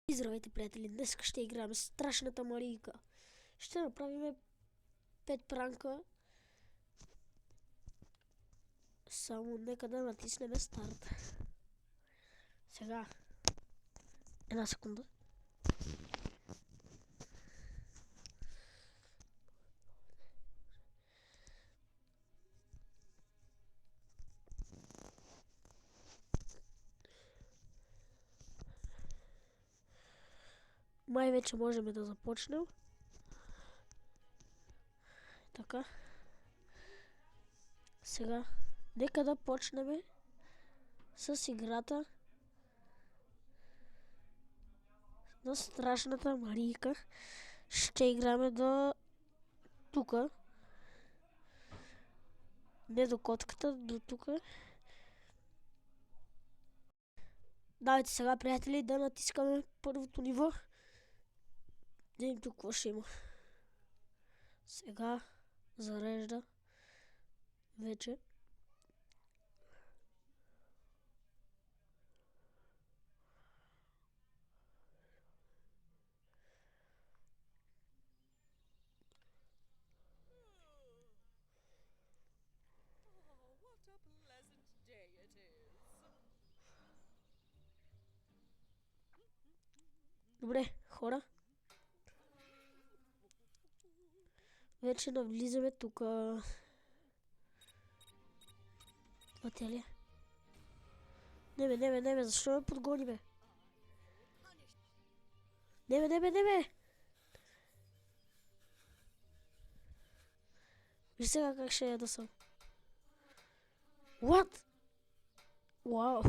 И здравейте, приятели! Днес ще играем Страшната Марийка. Ще направим 5 пранка. Само нека да натиснем старт. Сега. Една секунда. Май вече можем да започнем. Така. Сега. Нека да почнем с играта на Страшната Марийка. Ще играме до тука. Не до котката, до тука. Давайте сега, приятели, да натискаме първото ниво. Да им тук какво ще има. Сега зарежда вече. Добре, хора. Вече навлизаме тук. Това тя ли е? Не бе, защо ме подгони, бе? Не бе! Виж сега как ще я да съм. What? Вау.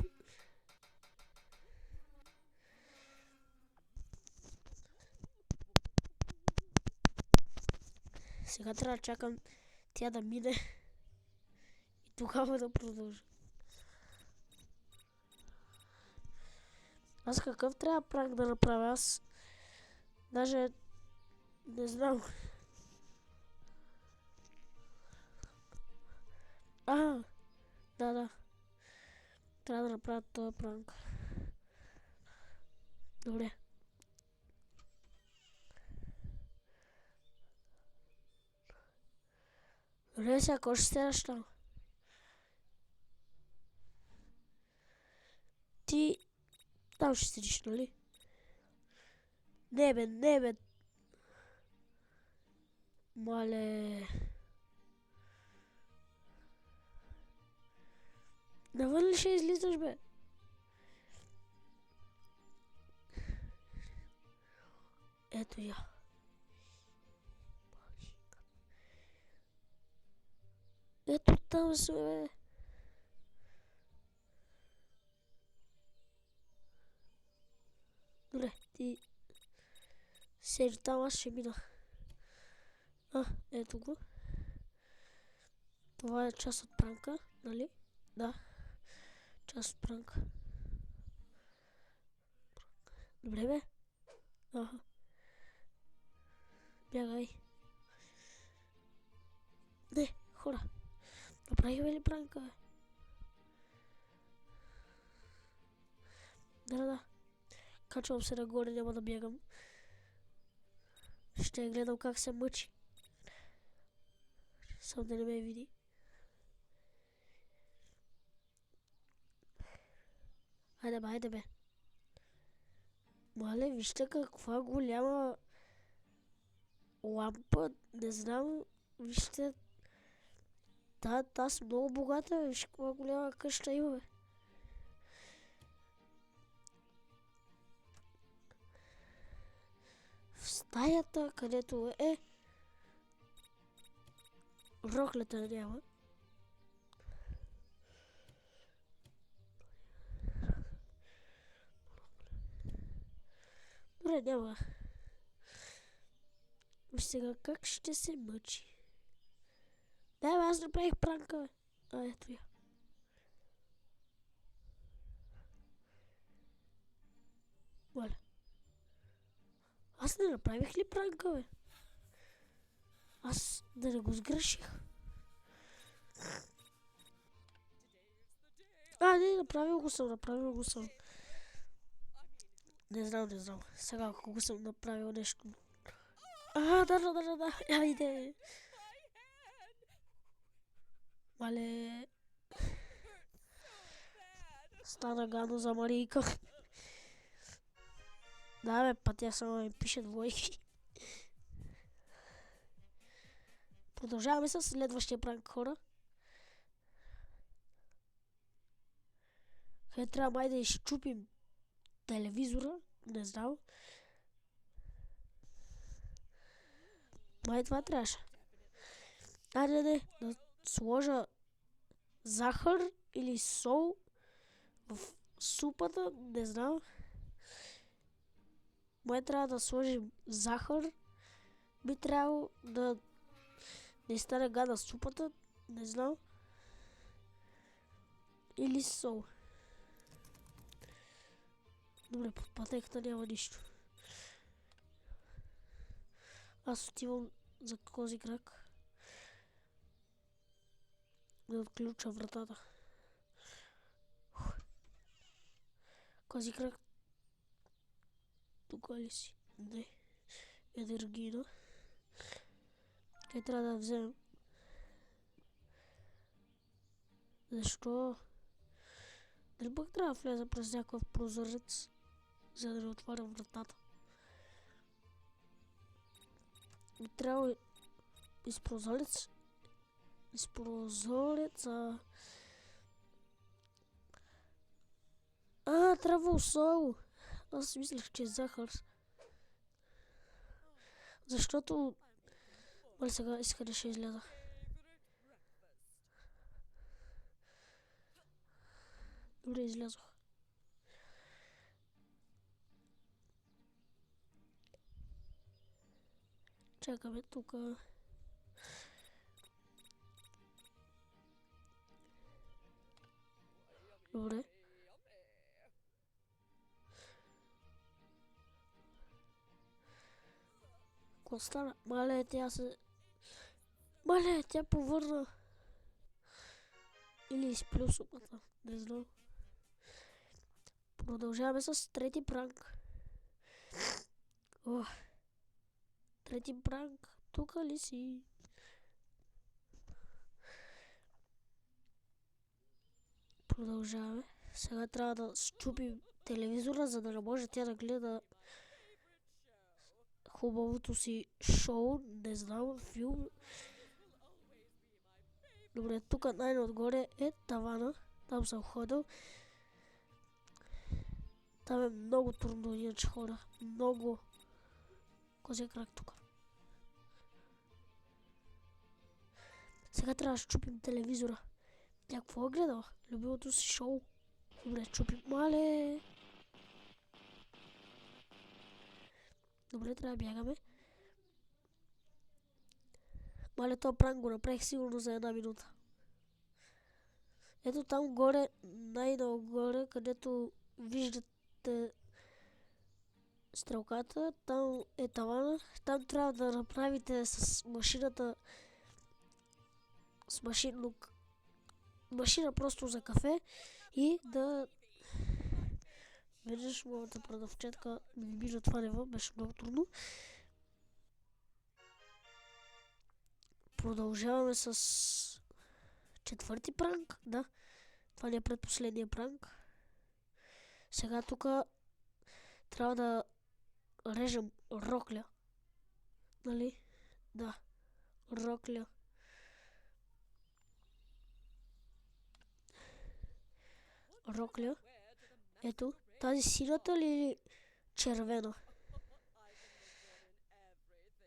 Сега трябва да чакам тя да мине и тогава да продължа. Аз какъв трябва пранк да направя? Аз даже не знам. Да. Трябва да направя този пранк. Добре. Добре, сега какво ще седаш там? Ти там ще седиш, нали? Не бе. Мале. Навън ли ще излизаш, бе? Ето я. Ето там сме, бе. Добре, ти седи там, аз ще мина. Ето го. Това е част от пранка, нали? Да. Част от пранка. Добре, бе. Бягай. Не, хора. Направихме ли пранка, бе? Да. Качвам се нагоре, няма да бягам. Ще гледам как се мъчи. Само да не ме види. Хайде бе. Мале, вижте каква голяма лампа. Не знам, вижте. Аз много богата, виж каква голяма къща има, бе. В стаята, където е роклята няма. Добре, няма. Виж сега как ще се мъчи. Да, бе, аз направих пранка, бе. Ето я. Моля. Аз не направих ли пранка, бе? Аз да не го сгреших. Не, направил го съм. Не знам, не знам. Сега ако го съм направил нещо. Да. Айде. Мале. Стана гадно за Марийка. Да, бе, пътя само ми пише двойки. Продължаваме с следващия пранк, хора. Къде трябва май да изчупим телевизора. Не знам. Май това трябваше. Не. Да сложа захар или сол в супата. Не знам. Май трябва да сложим захар. Би трябвало да не стане гадна супата. Не знам. Или сол. Добре, под пътеката няма нищо. Аз отивам за кози крак. Да отключа вратата. Кози крак. Тук ли си? Не. Енергийна. Къде трябва да вземем? Защо? Дали пък трябва да влеза през някакъв прозорец, за да не отварям вратата? И трябва из прозорец. Из прозореца. Трябва сол. Аз мислех, че е захар. Защото... Мали сега иска да ще изляза. Добре, излязох. Чакаме тук. Добре. Какво стана? Мале, тя повърна. Или изплю супата. Не знам. Продължаваме с трети пранк. Трети пранк. Тук ли си? Продължаваме. Сега трябва да счупим телевизора, за да не може тя да гледа хубавото си шоу. Не знам, филм. Добре, тук най-отгоре е тавана. Там съм ходил. Там е много трудно, иначе хора. Много. Козия крак тук. Сега трябва да счупим телевизора. Тя какво е гледала? Любимото си шоу. Добре, чупим. Мале. Добре, трябва да бягаме. Мале, този пранк го направих сигурно за 1 минута. Ето там горе, най-долу където виждате стрелката, там е тавана. Там трябва да направите с машината, с машина просто за кафе и да... Виждаш моята продавчетка ми бижа това ниво, беше много трудно. Продължаваме с четвърти пранк, да. Това не е предпоследния пранк. Сега тук трябва да режем рокля. Нали? Да. Рокля. Рокля. Ето. Тази синята ли или червена?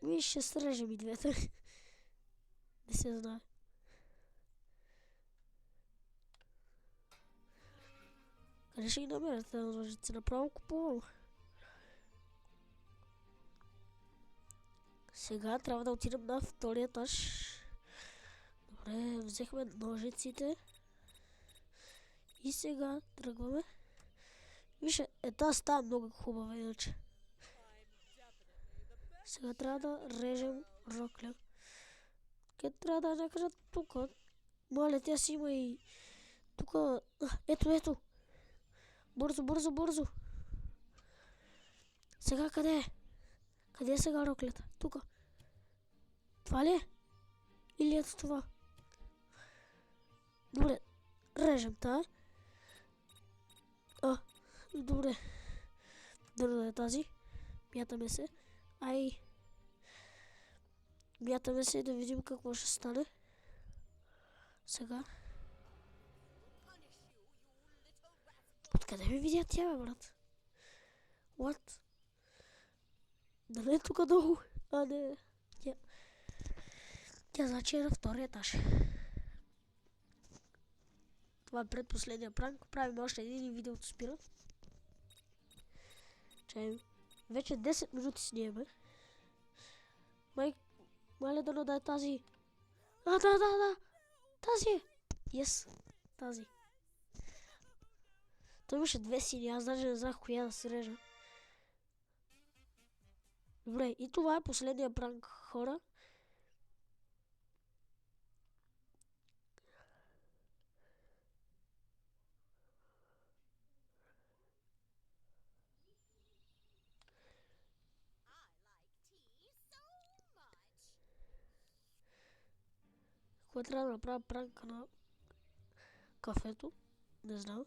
Виж, ще срежем и двете. Не се знае. Къде ще ги намерят тези ножици? Направо купувам. Сега трябва да отидем на втория етаж. Добре, взехме ножиците. И сега тръгваме. Виж, тази става много хубава иначе. Сега трябва да режем рокля. Къде трябва да някъде тук? Мале, тя си има и... Тук... Ето. Бързо. Сега къде е? Къде е сега роклята? Тука. Това ли е? Или ето това? Добре. Режем тая. Добре. Дърда е тази. Мятаме се. Мятаме се и да видим какво ще стане. Сега. Откъде ми видя тя, бе, брат? What? Дали е тук долу? Не. Тя значи е на втория етаж. Това е предпоследния пранк. Правим още един и видеото спира. Чаем. Вече 10 минути снимаме. Маля да надай тази. Да. Тази е. Yes. Тази. Той имаше две сини. Аз даже не знах коя да се режа. Добре. И това е последния пранк, хора. Кой трябва да направя пранка на кафето? Не знам.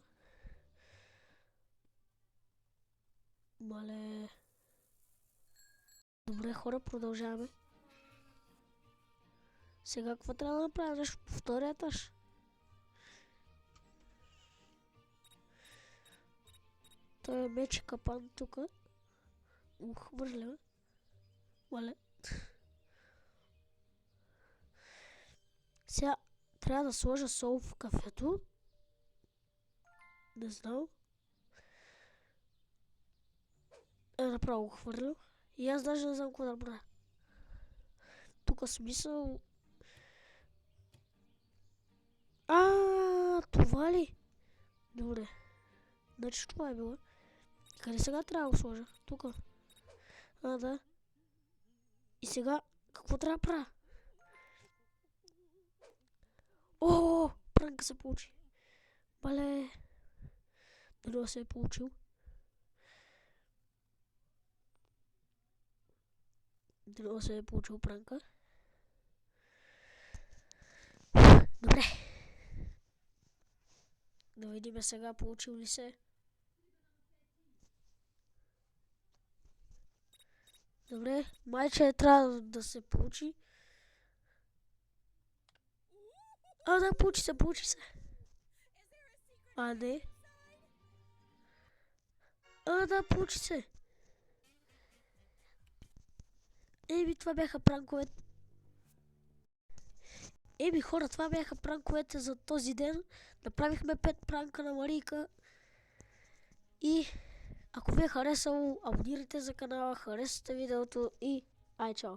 Мале. Добре, хора, продължаваме. Сега какво трябва да направя? Нещо по втория етаж. Той е меч капан тук. Хвърля. Мале. Сега трябва да сложа сол в кафето. Не знам. Направо го хвърля. И аз даже не знам какво да направя. Тук смисъл... Това ли? Добре. Значи това е било. Къде сега трябва да го сложа? Тук. Да. И сега какво трябва да правя? Пранка се получи. Мале. Дано се е получил. Дано се е получил пранка. Добре. Да видим сега получил ли се. Добре. Майче трябва да се получи. Да, получи се. Не. Да, получи се. Това бяха пранковете. Хора, това бяха пранковете за този ден. Направихме 5 пранка на Марийка. И ако ви е харесало, абонирайте за канала, харесате видеото и чао!